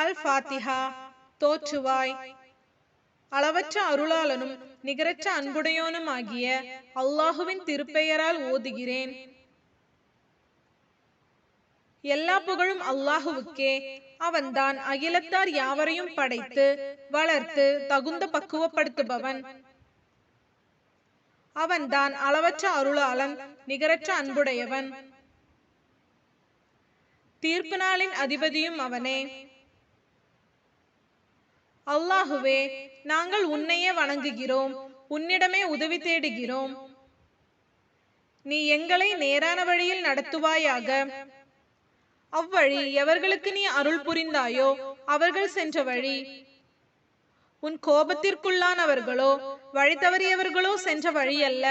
அல் ஃபாத்திஹா. தோற்றுவாய். அளவற்ற அருளாளனும் நிகரற்ற அன்புடையோனும் ஆகிய அல்லாஹுவின் திருப்பெயரால் ஓதுகிறேன். எல்லா புகழும் அல்லாஹுவுக்கே. அவன்தான் அகிலத்தார் யாவரையும் படைத்து வளர்த்து தகுந்த பக்குவப்படுத்துபவன். அவன்தான் அளவற்ற அருளாளன், நிகரற்ற அன்புடையவன். தீர்ப்பு நாளின் அதிபதியும் அவனே. அல்லாஹுவே, நாங்கள் உன்னையே வணங்குகிறோம், உன்னிடமே உதவி தேடுகிறோம். நீ எங்களை நேரான வழியில் நடத்துவாயாக. அவ்வழி எவர்களுக்கு நீ அருள் புரிந்தாயோ அவர்கள் சென்ற வழி. உன் கோபத்திற்குள்ளானவர்களோ வழி தவறியவர்களோ சென்ற வழி அல்ல.